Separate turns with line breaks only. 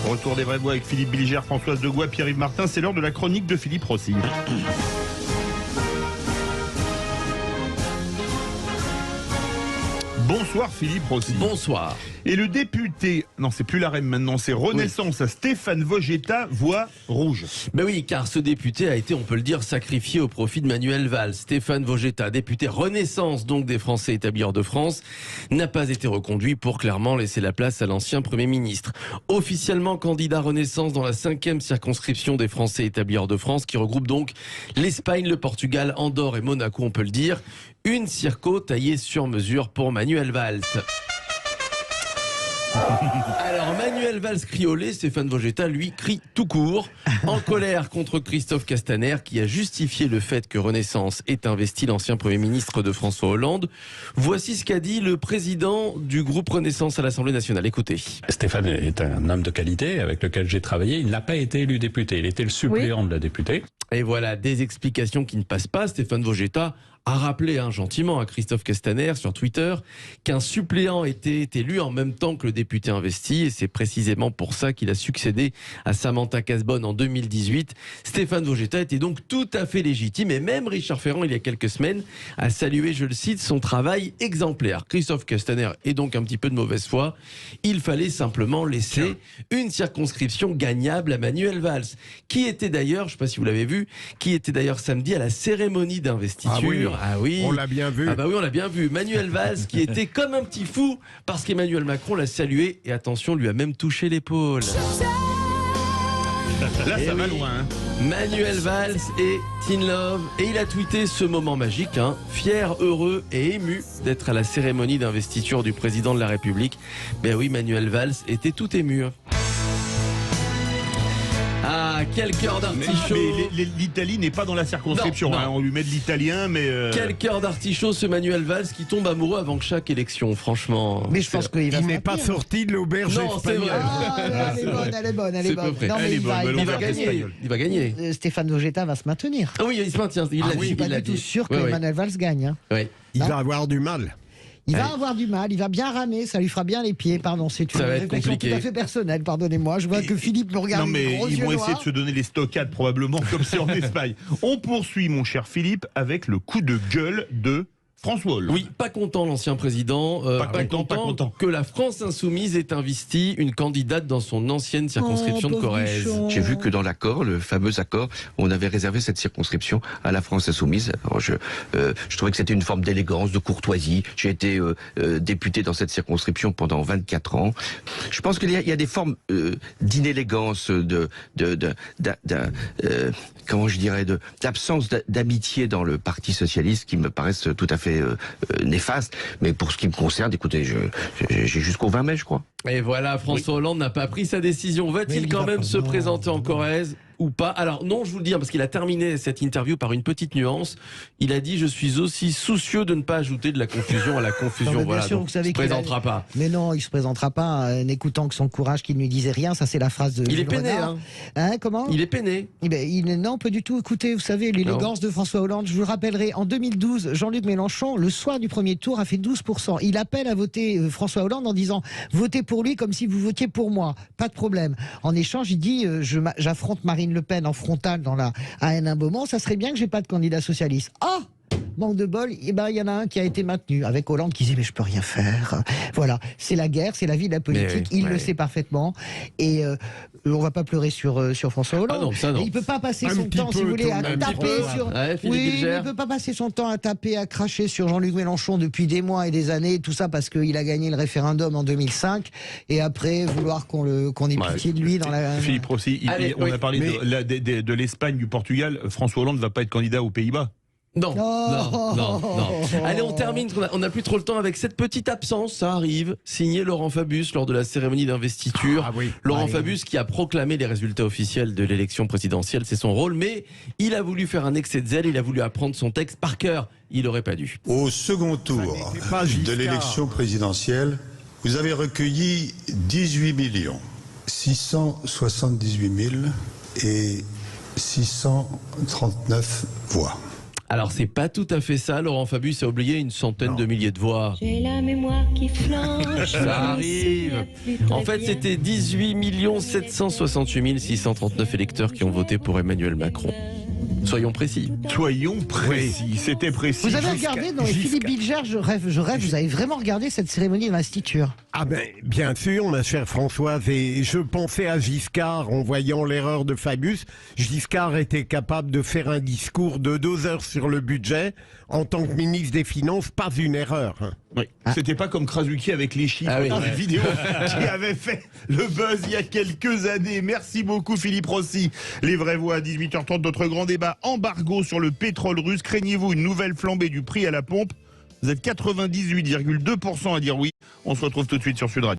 Retour des vraies voix avec Philippe Bilger, Françoise Degois, Pierre-Yves Martin. C'est l'heure de la chronique de Philippe Rossi. Bonsoir Philippe Rossi.
Bonsoir.
Et le député, non c'est plus la reine maintenant, c'est Renaissance à Stéphane Vojetta, voix rouge.
Ben oui, car ce député a été, on peut le dire, sacrifié au profit de Manuel Valls. Stéphane Vojetta, député Renaissance donc des Français établis hors de France, n'a pas été reconduit pour clairement laisser la place à l'ancien Premier ministre. Officiellement candidat Renaissance dans la 5e circonscription des Français établis hors de France, qui regroupe donc l'Espagne, le Portugal, Andorre et Monaco, on peut le dire. Une circo taillée sur mesure pour Manuel Valls. Alors Manuel Valls crie au lait, Stéphane Vojetta lui crie tout court, en colère contre Christophe Castaner qui a justifié le fait que Renaissance ait investi l'ancien Premier ministre de François Hollande. Voici ce qu'a dit le président du groupe Renaissance à l'Assemblée nationale. Écoutez.
Stéphane est un homme de qualité avec lequel j'ai travaillé. Il n'a pas été élu député, il était le suppléant de la députée.
Et voilà, des explications qui ne passent pas. Stéphane Vojetta a rappelé gentiment à Christophe Castaner sur Twitter qu'un suppléant était élu en même temps que le député investi, et c'est précisément pour ça qu'il a succédé à Samantha Cazbonne en 2018. Stéphane Vojetta était donc tout à fait légitime, et même Richard Ferrand, il y a quelques semaines, a salué, je le cite, son travail exemplaire. Christophe Castaner est donc un petit peu de mauvaise foi. Il fallait simplement laisser une circonscription gagnable à Manuel Valls, qui était d'ailleurs, je ne sais pas si vous l'avez vu, qui était d'ailleurs samedi à la cérémonie d'investiture. Ah oui,
on l'a bien vu.
Ah bah oui, on l'a bien vu. Manuel Valls qui était comme un petit fou parce qu'Emmanuel Macron l'a salué et attention, lui a même touché l'épaule.
Là ça va loin.
Manuel Valls est in love et il a tweeté ce moment magique, fier, heureux et ému d'être à la cérémonie d'investiture du président de la République. Ben oui, Manuel Valls était tout ému. Ah, quel cœur d'artichaut.
Mais l'Italie n'est pas dans la circonscription.
Non.
On lui met de l'italien, mais...
Quel cœur d'artichaut ce Manuel Valls qui tombe amoureux avant chaque élection, franchement.
Mais je pense qu'il
n'est pas sorti de l'auberge
Non, c'est vrai.
Elle est bonne.
C'est pas vrai.
Non, mais
Il va gagner.
Stéphane Vojetta va se maintenir.
Ah oui, il se maintient. Il l'a dit.
Je suis pas du tout sûr que Manuel Valls gagne.
Oui.
Il va avoir du mal.
Il va avoir du mal, il va bien ramer, ça lui fera bien les pieds. Pardon, c'est une réflexion tout à fait personnelle, pardonnez-moi. Je vois que Philippe me regarde.
Non, mais
gros
ils
yeux
vont essayer
noirs.
de se donner les stockades probablement, comme c'est en Espagne. On poursuit, mon cher Philippe, avec le coup de gueule de François Hollande.
Oui, pas content l'ancien président, pas content que la France insoumise ait investi une candidate dans son ancienne circonscription de Corrèze.
J'ai vu que dans l'accord, le fameux accord, on avait réservé cette circonscription à la France insoumise. Alors je trouvais que c'était une forme d'élégance, de courtoisie. J'ai été député dans cette circonscription pendant 24 ans. Je pense qu'il y a des formes d'inélégance, comment je dirais, d'absence d'amitié dans le Parti socialiste qui me paraissent tout à fait néfastes. Mais pour ce qui me concerne, écoutez, j'ai jusqu'au 20 mai, je crois.
Et voilà, François Hollande n'a pas pris sa décision. Va-t-il quand même se présenter en Corrèze ou pas? Alors non, je vous le dis, parce qu'il a terminé cette interview par une petite nuance. Il a dit « Je suis aussi soucieux de ne pas ajouter de la confusion à la confusion ».
Non,
Voilà,
sûr,
donc
vous savez
il ne se présentera pas.
Mais non, il ne se présentera pas, n'écoutant que son courage qu'il ne lui disait rien. Ça, c'est la phrase de
Il est
Jules
peiné,
Renard. Comment?
Il est peiné.
Non, pas du tout. Écoutez, vous savez, l'élégance de François Hollande, je vous le rappellerai, en 2012, Jean-Luc Mélenchon, le soir du premier tour, a fait 12%. Il appelle à voter François Hollande en disant « Votez pour lui comme si vous votiez pour moi. Pas de problème. » En échange, il dit « J'affronte Marine Le Pen en frontal à Hénin-Beaumont. Ça serait bien que j'ai pas de candidat socialiste. » Ah, manque de bol, il y en a un qui a été maintenu avec Hollande qui disait mais je peux rien faire. Voilà, c'est la guerre, c'est la vie de la politique. Il le sait parfaitement et on va pas pleurer sur François Hollande.
Ah non, ça non.
Il peut pas passer son temps, si vous voulez, à taper sur. Il peut pas passer son temps à taper, à cracher sur Jean-Luc Mélenchon depuis des mois et des années, tout ça parce qu'il a gagné le référendum en 2005 et après vouloir qu'on ait pitié de lui dans la.
Philippe Rossi, on a parlé de l'Espagne, du Portugal. François Hollande ne va pas être candidat aux Pays-Bas.
Non. Allez, on termine, on n'a plus trop le temps avec cette petite absence, ça arrive, signé Laurent Fabius lors de la cérémonie d'investiture. Laurent Fabius qui a proclamé les résultats officiels de l'élection présidentielle, c'est son rôle, mais il a voulu faire un excès de zèle, il a voulu apprendre son texte par cœur, il n'aurait pas dû.
Au second tour de l'élection présidentielle, vous avez recueilli 18 678 639 voix.
Alors, c'est pas tout à fait ça. Laurent Fabius a oublié une centaine de milliers de voix.
J'ai la mémoire qui flanche.
Ça arrive. En fait, c'était 18 768 639 électeurs qui ont voté pour Emmanuel Macron. Soyons précis.
Soyons précis, c'était précis.
Vous avez regardé dans les Philippe Bilger, je rêve, vous avez vraiment regardé cette cérémonie d'investiture?
Ah ben, bien sûr, ma chère Françoise, et je pensais à Giscard en voyant l'erreur de Fabius. Giscard était capable de faire un discours de 2 heures sur le budget. En tant que ministre des Finances, pas une erreur.
Oui. C'était pas comme Krasuki avec les chiffres dans les vidéos qui avait fait le buzz il y a quelques années. Merci beaucoup Philippe Rossi. Les vraies voix à 18h30, notre grand débat embargo sur le pétrole russe. Craignez-vous une nouvelle flambée du prix à la pompe? Vous êtes 98,2% à dire oui. On se retrouve tout de suite sur Sud Radio.